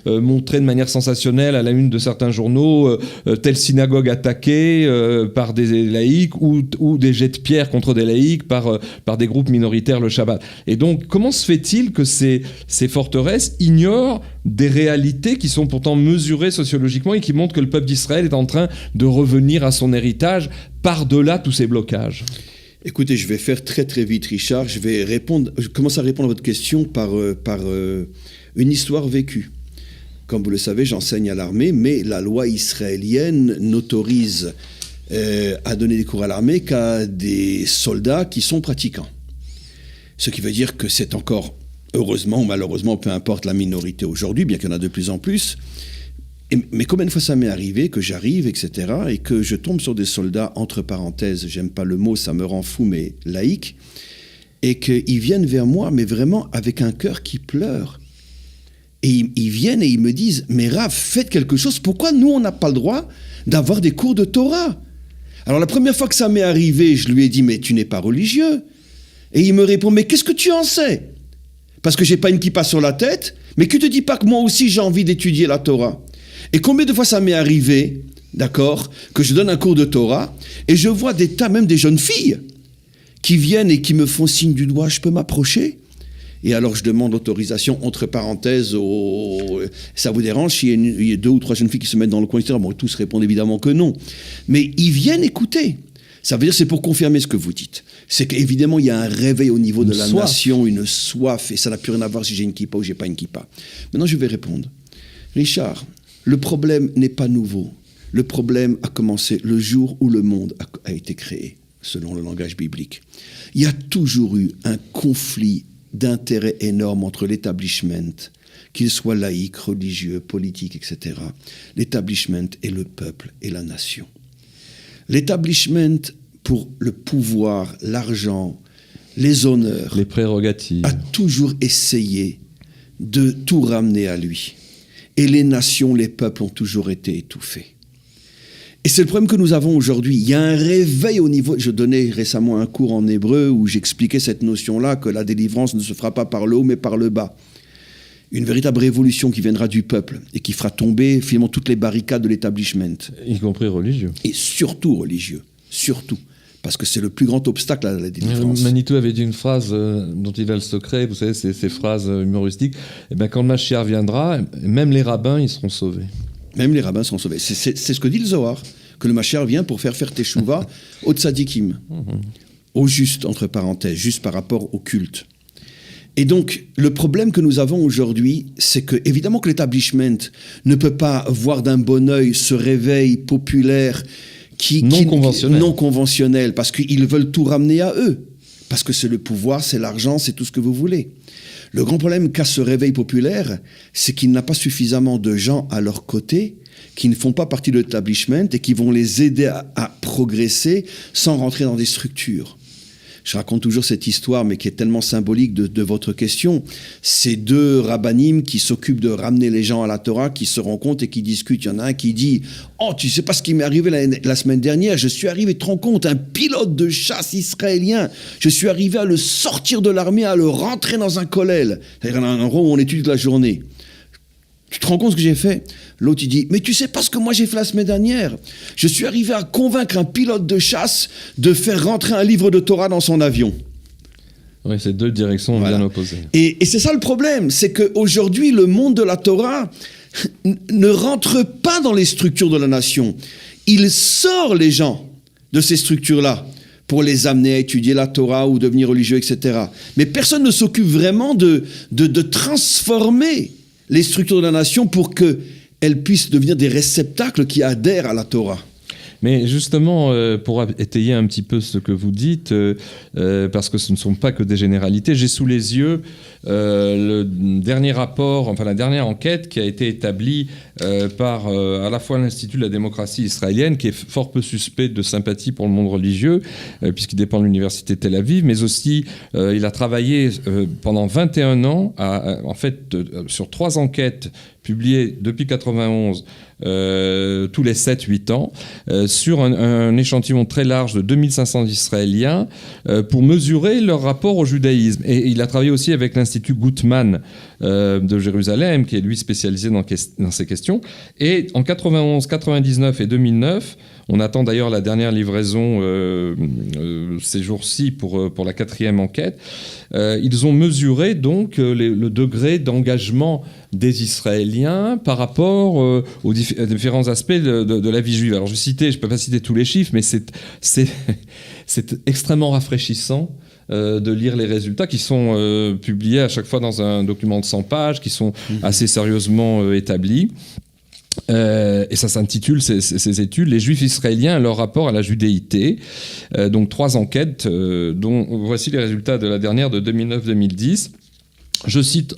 Speaker 1: montrer de manière sensationnelle à la une de certains journaux telle synagogue attaquée par des laïcs ou des jets de pierre contre des laïcs par des groupes minoritaires le Shabbat. Et donc, comment se fait-il que ces forteresses ignorent des réalités qui sont pourtant mesurées sociologiquement et qui montrent que le peuple d'Israël est en train de revenir à son héritage par-delà tous ces blocages?
Speaker 2: Écoutez, je vais faire très très vite, Richard. Je commence à répondre à votre question par une histoire vécue. Comme vous le savez, j'enseigne à l'armée, mais la loi israélienne n'autorise à donner des cours à l'armée qu'à des soldats qui sont pratiquants. Ce qui veut dire que c'est encore, heureusement ou malheureusement, peu importe la minorité aujourd'hui, bien qu'il y en a de plus en plus. Mais combien de fois ça m'est arrivé que j'arrive, etc., et que je tombe sur des soldats, entre parenthèses, j'aime pas le mot, ça me rend fou, mais laïcs, et qu'ils viennent vers moi, mais vraiment avec un cœur qui pleure. Et ils viennent et ils me disent, mais Rav, faites quelque chose, pourquoi nous, on n'a pas le droit d'avoir des cours de Torah? Alors la première fois que ça m'est arrivé, je lui ai dit, mais tu n'es pas religieux. Et il me répond, mais qu'est-ce que tu en sais? Parce que j'ai pas une kippa sur la tête, mais que te dis pas que moi aussi j'ai envie d'étudier la Torah? Et combien de fois ça m'est arrivé, d'accord, que je donne un cours de Torah, et je vois des tas, même des jeunes filles, qui viennent et qui me font signe du doigt, je peux m'approcher? Et alors je demande l'autorisation, entre parenthèses, ça vous dérange s'il y a 2 ou 3 jeunes filles qui se mettent dans le coin, etc. Bon, tous répondent évidemment que non. Mais ils viennent écouter. Ça veut dire, c'est pour confirmer ce que vous dites. C'est qu'évidemment, il y a un réveil au niveau de la nation, une soif, et ça n'a plus rien à voir si j'ai une kippa ou j'ai pas une kippa. Maintenant, je vais répondre. Richard, le problème n'est pas nouveau. Le problème a commencé le jour où le monde a été créé, selon le langage biblique. Il y a toujours eu un conflit d'intérêts énorme entre l'établissement, qu'il soit laïque, religieux, politique, etc., l'établissement et le peuple et la nation. L'établissement, pour le pouvoir, l'argent, les honneurs,
Speaker 1: les prérogatives,
Speaker 2: a toujours essayé de tout ramener à lui. Et les nations, les peuples ont toujours été étouffés. Et c'est le problème que nous avons aujourd'hui. Il y a un réveil au niveau... Je donnais récemment un cours en hébreu où j'expliquais cette notion-là, que la délivrance ne se fera pas par le haut, mais par le bas. Une véritable révolution qui viendra du peuple et qui fera tomber finalement toutes les barricades de l'établissement.
Speaker 1: y compris religieux.
Speaker 2: Et surtout religieux. Surtout. Parce que c'est le plus grand obstacle à la délivrance.
Speaker 1: Manitou avait dit une phrase dont il a le secret, vous savez, ces phrases humoristiques. Eh bien, quand le Mashiach viendra, même les rabbins, ils seront sauvés.
Speaker 2: Même les rabbins seront sauvés. C'est ce que dit le Zohar, que le Mashiach vient pour faire teshuva aux tzadikim, aux justes, entre parenthèses, juste par rapport au culte. Et donc, le problème que nous avons aujourd'hui, c'est que, évidemment que l'établissement ne peut pas voir d'un bon œil ce réveil populaire non conventionnel, parce qu'ils veulent tout ramener à eux. Parce que c'est le pouvoir, c'est l'argent, c'est tout ce que vous voulez. Le grand problème qu'a ce réveil populaire, c'est qu'il n'a pas suffisamment de gens à leur côté qui ne font pas partie de l'établissement et qui vont les aider à progresser sans rentrer dans des structures. Je raconte toujours cette histoire, mais qui est tellement symbolique de votre question. Ces 2 rabbanim qui s'occupent de ramener les gens à la Torah, qui se rencontrent et qui discutent. Il y en a un qui dit « Oh, tu sais pas ce qui m'est arrivé la semaine dernière, je suis arrivé, tu te rends compte, un pilote de chasse israélien, je suis arrivé à le sortir de l'armée, à le rentrer dans un kollel. » C'est-à-dire un endroit où on étudie toute la journée. Tu te rends compte ce que j'ai fait? L'autre, il dit, mais tu sais pas ce que moi j'ai fait la semaine dernière? Je suis arrivé à convaincre un pilote de chasse de faire rentrer un livre de Torah dans son avion.
Speaker 1: Oui, c'est 2 directions bien opposées.
Speaker 2: Et c'est ça le problème, c'est qu'aujourd'hui, le monde de la Torah ne rentre pas dans les structures de la nation. Il sort les gens de ces structures-là pour les amener à étudier la Torah ou devenir religieux, etc. Mais personne ne s'occupe vraiment de transformer les structures de la nation pour qu'elles puissent devenir des réceptacles qui adhèrent à la Torah.
Speaker 1: Mais justement, pour étayer un petit peu ce que vous dites, parce que ce ne sont pas que des généralités, j'ai sous les yeux le dernier rapport, enfin la dernière enquête qui a été établie par à la fois l'Institut de la démocratie israélienne, qui est fort peu suspect de sympathie pour le monde religieux, puisqu'il dépend de l'université de Tel Aviv, mais aussi il a travaillé pendant 21 ans, sur 3 enquêtes publiées depuis 1991, tous les 7-8 ans, sur un échantillon très large de 2500 Israéliens pour mesurer leur rapport au judaïsme. Et il a travaillé aussi avec l'Institut Guttmann de Jérusalem, qui est lui spécialisé dans ces questions. Et en 91, 99 et 2009, on attend d'ailleurs la dernière livraison ces jours-ci pour la 4e enquête. Ils ont mesuré donc le degré d'engagement des Israéliens par rapport aux différents aspects de la vie juive. Alors je ne peux pas citer tous les chiffres, mais c'est extrêmement rafraîchissant de lire les résultats qui sont publiés à chaque fois dans un document de 100 pages, qui sont assez sérieusement établis. Et ça s'intitule, ces études, les Juifs israéliens et leur rapport à la judéité. Donc 3 enquêtes, dont voici les résultats de la dernière de 2009-2010. Je cite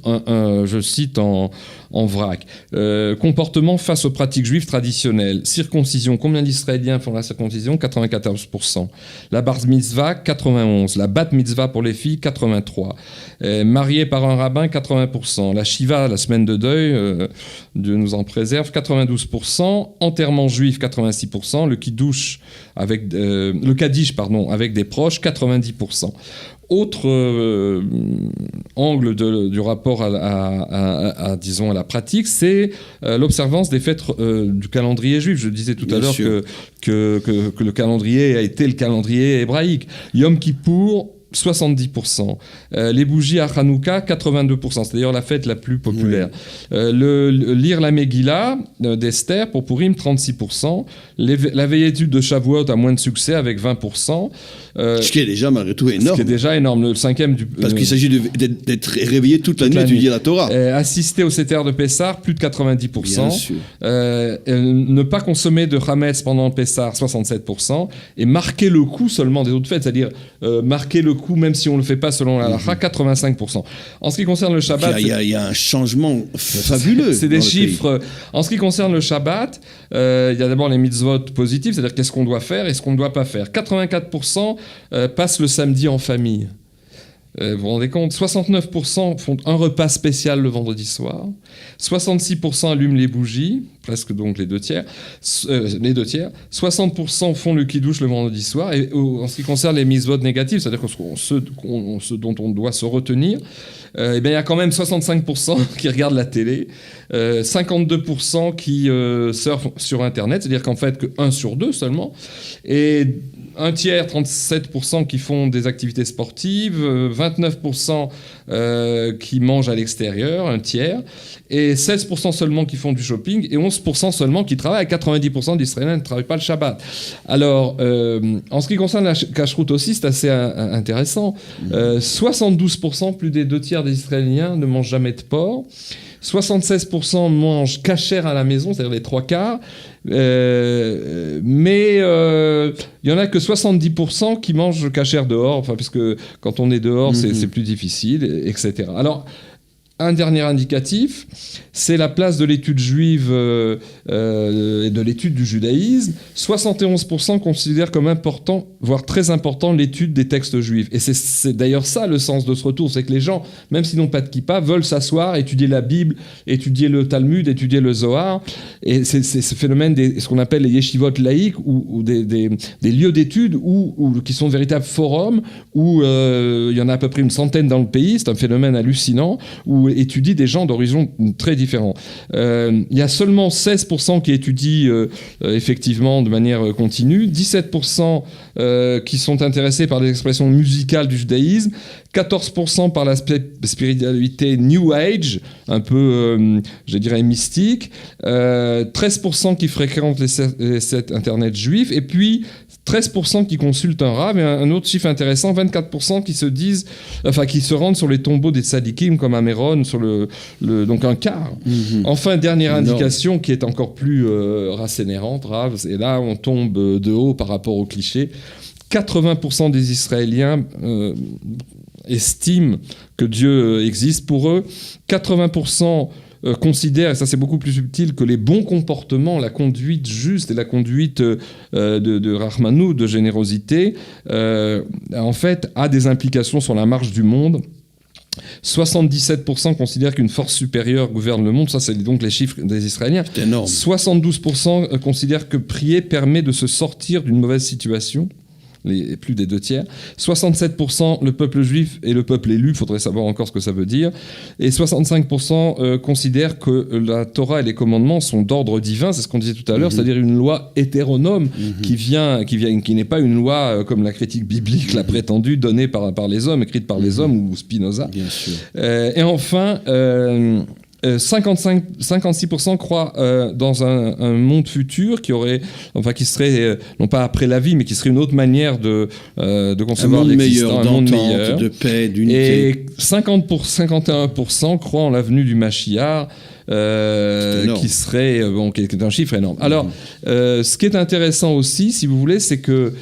Speaker 1: en vrac. Comportement face aux pratiques juives traditionnelles. Circoncision. Combien d'Israéliens font la circoncision ? 94%. La bar mitzvah, 91%. La bat mitzvah pour les filles, 83%. Marié par un rabbin, 80%. La shiva, la semaine de deuil, Dieu nous en préserve, 92%. Enterrement juif, 86%. Le kiddush le kaddish, avec des proches, 90%. Autre angle du rapport disons, à la pratique, c'est l'observance des fêtes du calendrier juif. Je disais tout à l'heure que le calendrier a été le calendrier hébraïque. Yom Kippour, 70%. Les bougies à Hanouka, 82%. C'est d'ailleurs la fête la plus populaire. Lire la Megillah d'Esther pour Purim, 36%. La veille étude de Shavuot a moins de succès avec 20%.
Speaker 2: Ce qui est déjà malgré tout énorme.
Speaker 1: Ce qui est déjà énorme. Le 5e
Speaker 2: Parce qu'il s'agit d'être réveillé toute la nuit à étudier la Torah.
Speaker 1: Assister au Seder de Pessah, plus de 90%.
Speaker 2: Bien sûr.
Speaker 1: Ne pas consommer de Hametz pendant Pessah, 67%. Et marquer le coup seulement des autres fêtes, c'est-à-dire marquer le coup même si on ne le fait pas selon la halakha, 85%. En ce qui concerne le Shabbat...
Speaker 2: Il y a un changement fabuleux.
Speaker 1: C'est des chiffres. En ce qui concerne le Shabbat, il y a d'abord les mitzvot positifs, c'est-à-dire qu'est-ce qu'on doit faire et ce qu'on ne doit pas faire. 84% passent le samedi en famille. Vous vous rendez compte ? 69% font un repas spécial le vendredi soir. 66% allument les bougies, presque donc les 2/3. 60% font le kiddush le vendredi soir. Et en ce qui concerne les mitzvot négatives, c'est-à-dire ce dont on doit se retenir, il y a quand même 65% qui regardent la télé, 52% qui surfent sur Internet, c'est-à-dire qu'en fait que 1 sur 2 seulement, et 1/3, 37% qui font des activités sportives, 29% qui mangent à l'extérieur, 1/3, et 16% seulement qui font du shopping, et 11% seulement qui travaillent. 90% d'Israéliens ne travaillent pas le Shabbat. Alors, en ce qui concerne la cacheroute aussi, c'est assez intéressant. 72%, plus des 2/3 des Israéliens ne mangent jamais de porc. 76% mangent kasher à la maison, c'est-à-dire les 3/4. Mais il y en a que 70% qui mangent kasher dehors, puisque quand on est dehors, c'est plus difficile, etc. Alors, un dernier indicatif, c'est la place de l'étude juive et de l'étude du judaïsme. 71% considèrent comme important, voire très important, l'étude des textes juifs. Et c'est d'ailleurs ça le sens de ce retour, c'est que les gens, même s'ils n'ont pas de kippa, veulent s'asseoir, étudier la Bible, étudier le Talmud, étudier le Zohar. Et c'est ce phénomène ce qu'on appelle les yeshivot laïques, ou des lieux d'études qui sont de véritables forums, où il y en a à peu près une centaine dans le pays. C'est un phénomène hallucinant, où étudie des gens d'horizons très différents. Il y a seulement 16% qui étudient effectivement de manière continue, 17% qui sont intéressés par les expressions musicales du judaïsme, 14% par l'aspect spiritualité New Age, un peu, je dirais, mystique, 13% qui fréquentent les sites internet juifs, et puis 13% qui consultent un rav, et un autre chiffre intéressant, 24% qui qui se rendent sur les tombeaux des tzadikim comme à Méron, donc un quart. Enfin, dernière indication qui est encore plus rassénérante, Rav, et là on tombe de haut par rapport au cliché. 80% des Israéliens estiment que Dieu existe pour eux. 80% considèrent, et ça c'est beaucoup plus subtil, que les bons comportements, la conduite juste et la conduite de Rahmanou, de générosité, en fait, a des implications sur la marche du monde. 77% considèrent qu'une force supérieure gouverne le monde. Ça, c'est donc les chiffres des Israéliens.
Speaker 2: C'est énorme.
Speaker 1: 72% considèrent que prier permet de se sortir d'une mauvaise situation. Plus des 2 tiers. 67% le peuple juif et le peuple élu, il faudrait savoir encore ce que ça veut dire. Et 65% considèrent que la Torah et les commandements sont d'ordre divin, c'est ce qu'on disait tout à l'heure, c'est-à-dire une loi hétéronome qui n'est pas une loi comme la critique biblique l'a prétendu, donnée par les hommes, écrite par les hommes ou Spinoza.
Speaker 2: Bien sûr.
Speaker 1: Et enfin, 56% croient dans un monde futur qui serait non pas après la vie, mais qui serait une autre manière de concevoir l'existence,
Speaker 2: un monde meilleur, de paix, d'unité.
Speaker 1: Et 51% croient en l'avenue du Mashiach. Qui est un chiffre énorme. Alors, ce qui est intéressant aussi, si vous voulez, c'est que...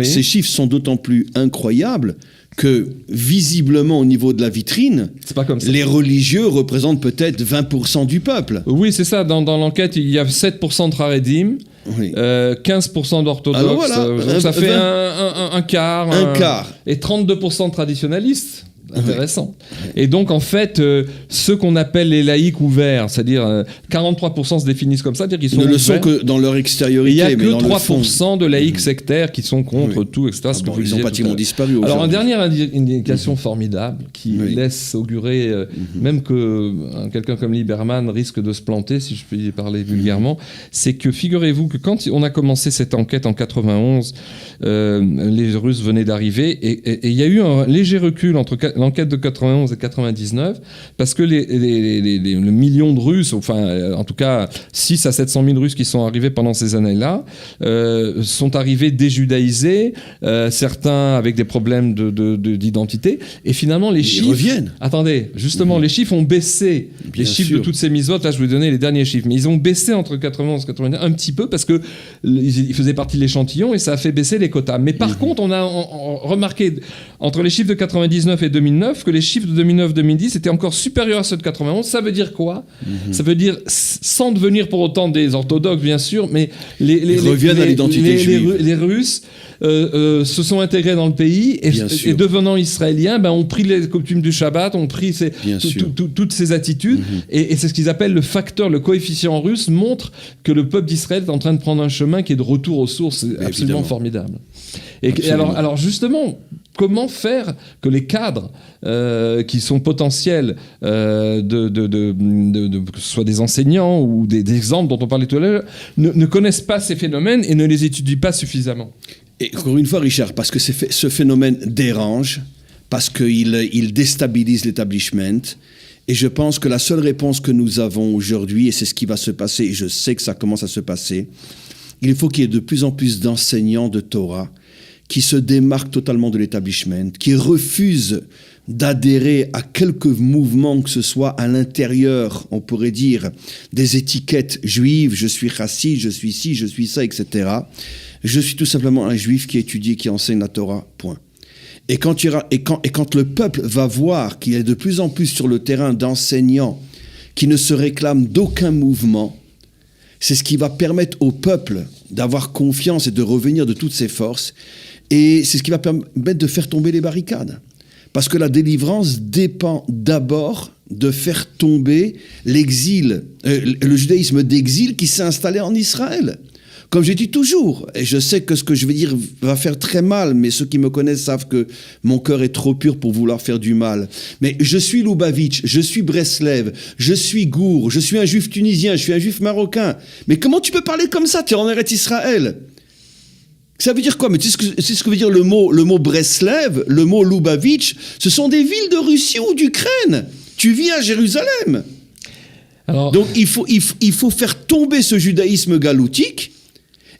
Speaker 2: Ces chiffres sont d'autant plus incroyables que, visiblement, au niveau de la vitrine,
Speaker 1: c'est pas comme ça.
Speaker 2: Les religieux représentent peut-être 20% du peuple.
Speaker 1: Oui, c'est ça. Dans l'enquête, il y a 7% de Haredim, 15% d'orthodoxes.
Speaker 2: Alors voilà,
Speaker 1: donc ça fait un quart.
Speaker 2: Un quart.
Speaker 1: Et 32% de traditionalistes. Intéressant. Et donc, en fait, ceux qu'on appelle les laïcs ouverts, c'est-à-dire 43% se définissent comme ça, c'est-à-dire qu'ils sont
Speaker 2: ne le sont que dans leur extériorité.
Speaker 1: Il n'y a que
Speaker 2: mais
Speaker 1: 3% de laïcs sectaires qui sont contre tout, etc.
Speaker 2: Ils ont pratiquement disparu.
Speaker 1: Alors, une dernière indication formidable qui laisse augurer, même que quelqu'un comme Lieberman risque de se planter, si je peux y parler vulgairement, c'est que figurez-vous que quand on a commencé cette enquête en 91, les Russes venaient d'arriver et il y a eu un léger recul entre l'enquête de 91 et 99, parce que le million de Russes, enfin en tout cas 6 à 700 000 Russes qui sont arrivés pendant ces années-là, sont arrivés déjudaïsés, certains avec des problèmes d'identité, et finalement les chiffres...
Speaker 2: reviennent.
Speaker 1: Attendez, justement, les chiffres ont baissé. Les chiffres de toutes ces mises-votes, là je vais vous donner les derniers chiffres, mais ils ont baissé entre 91 et 99 un petit peu, parce qu'ils faisaient partie de l'échantillon et ça a fait baisser les quotas. Mais par contre, on a remarqué entre les chiffres de 99 et 2009 que les chiffres de 2009-2010 étaient encore supérieurs à ceux de 91. Ça veut dire quoi ? Ça veut dire, sans devenir pour autant des orthodoxes, bien sûr, mais
Speaker 2: ils reviennent à l'identité juive.
Speaker 1: Les Russes se sont intégrés dans le pays et devenant israéliens, ont pris les coutumes du Shabbat, ont pris toutes ces attitudes et c'est ce qu'ils appellent le coefficient russe montre que le peuple d'Israël est en train de prendre un chemin qui est de retour aux sources. C'est absolument formidable. Et alors justement, comment faire que les cadres qui sont potentiels, que ce soit des enseignants ou des exemples dont on parlait tout à l'heure, ne connaissent pas ces phénomènes et ne les étudient pas suffisamment.
Speaker 2: Et encore une fois, Richard, parce que ce phénomène dérange, parce qu'il déstabilise l'établissement, et je pense que la seule réponse que nous avons aujourd'hui, et c'est ce qui va se passer, et je sais que ça commence à se passer, il faut qu'il y ait de plus en plus d'enseignants de Torah qui se démarquent totalement de l'établissement, qui refusent d'adhérer à quelque mouvement que ce soit à l'intérieur, on pourrait dire, des étiquettes juives, je suis chassid, je suis ci, je suis ça, etc. Je suis tout simplement un juif qui étudie, qui enseigne la Torah, point. Et quand le peuple va voir qu'il y a de plus en plus sur le terrain d'enseignants qui ne se réclament d'aucun mouvement, c'est ce qui va permettre au peuple d'avoir confiance et de revenir de toutes ses forces. Et c'est ce qui va permettre de faire tomber les barricades. Parce que la délivrance dépend d'abord de faire tomber l'exil, le judaïsme d'exil qui s'est installé en Israël. Comme je dis toujours, et je sais que ce que je vais dire va faire très mal, mais ceux qui me connaissent savent que mon cœur est trop pur pour vouloir faire du mal. Mais je suis Lubavitch, je suis Breslev, je suis Gour, je suis un juif tunisien, je suis un juif marocain. Mais comment tu peux parler comme ça ? Tu es en Eretz Israël. Ça veut dire quoi ? Mais tu sais ce que veut dire le mot Breslev, le mot Lubavitch ? Ce sont des villes de Russie ou d'Ukraine. Tu vis à Jérusalem. Alors... Donc il faut faire tomber ce judaïsme galoutique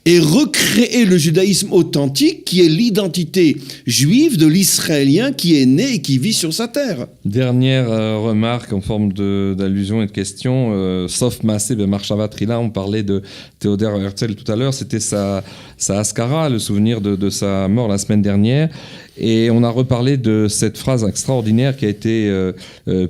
Speaker 2: et recréer le judaïsme authentique qui est l'identité juive de l'Israélien qui est né et qui vit sur sa terre.
Speaker 1: Dernière remarque en forme d'allusion et de question, sauf Maaseh B'Marshava Trila, on parlait de Théodore Herzl tout à l'heure, c'était sa Askara, le souvenir de sa mort la semaine dernière. Et on a reparlé de cette phrase extraordinaire qui a été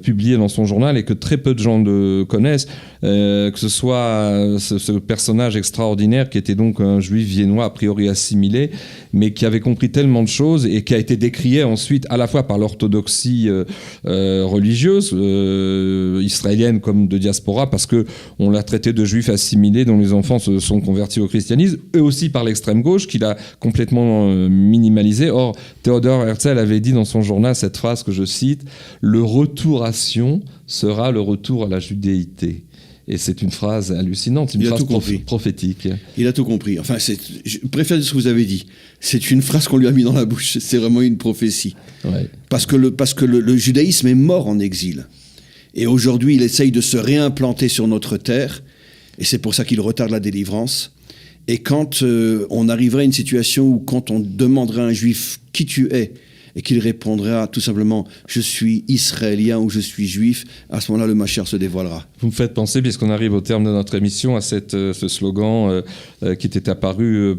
Speaker 1: publiée dans son journal et que très peu de gens connaissent, que ce soit ce personnage extraordinaire qui était donc un juif viennois a priori assimilé, mais qui avait compris tellement de choses et qui a été décrié ensuite à la fois par l'orthodoxie religieuse israélienne comme de diaspora, parce qu'on l'a traité de juif assimilé dont les enfants se sont convertis au christianisme, et aussi par l'extrême gauche qui l'a complètement minimalisé. Or, Theodor Herzl avait dit dans son journal cette phrase que je cite: « Le retour à Sion sera le retour à la judéité ». Et c'est une phrase hallucinante, une phrase prophétique.
Speaker 2: Il a tout compris. Enfin, je préfère ce que vous avez dit. C'est une phrase qu'on lui a mis dans la bouche. C'est vraiment une prophétie. Ouais. Parce que le judaïsme est mort en exil. Et aujourd'hui, il essaye de se réimplanter sur notre terre. Et c'est pour ça qu'il retarde la délivrance. Et quand on arriverait à une situation où, quand on demanderait à un juif qui tu es, et qu'il répondra tout simplement « je suis israélien » ou « je suis juif », à ce moment-là, le Mashiach se dévoilera.
Speaker 1: Vous me faites penser, puisqu'on arrive au terme de notre émission, à ce slogan qui était apparu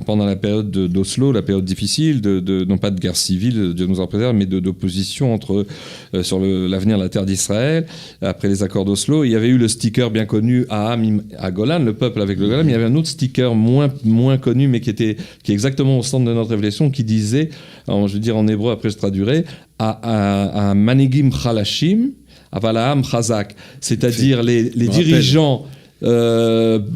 Speaker 1: pendant la période d'Oslo, la période difficile, non pas de guerre civile, Dieu nous en préserve, mais d'opposition sur l'avenir de la terre d'Israël, après les accords d'Oslo. Il y avait eu le sticker bien connu Aham à Golan, le peuple avec le Golan, mais il y avait un autre sticker moins connu, mais qui est exactement au centre de notre révélation, qui disait, alors je vais dire en hébreu, après je traduirai, à Manigim Chalashim, Avalaam Chazak, c'est-à-dire les dirigeants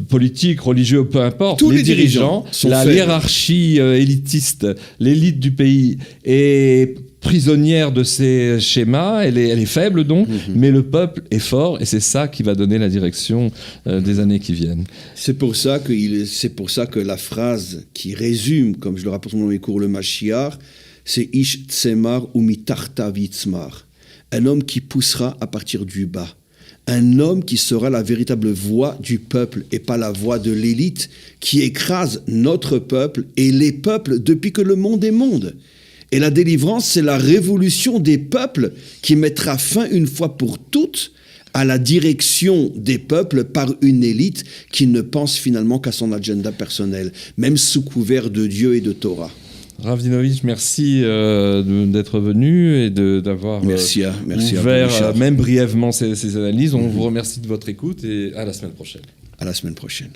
Speaker 1: politiques, religieux, peu importe,
Speaker 2: tous les
Speaker 1: dirigeants, la hiérarchie élitiste, l'élite du pays est prisonnière de ces schémas, elle est faible donc, mais le peuple est fort, et c'est ça qui va donner la direction des années qui viennent.
Speaker 2: C'est pour ça que la phrase qui résume, comme je le rapporte dans mes cours, le Mashiach, c'est Ish Tsemar ou Mitarta Vitzmar, un homme qui poussera à partir du bas. Un homme qui sera la véritable voix du peuple et pas la voix de l'élite qui écrase notre peuple et les peuples depuis que le monde est monde. Et la délivrance, c'est la révolution des peuples qui mettra fin une fois pour toutes à la direction des peuples par une élite qui ne pense finalement qu'à son agenda personnel, même sous couvert de Dieu et de Torah.
Speaker 1: Rav Dinovitch, merci d'être venu et d'avoir ouvert même brièvement ces analyses. On vous remercie de votre écoute et à la semaine prochaine.
Speaker 2: À la semaine prochaine.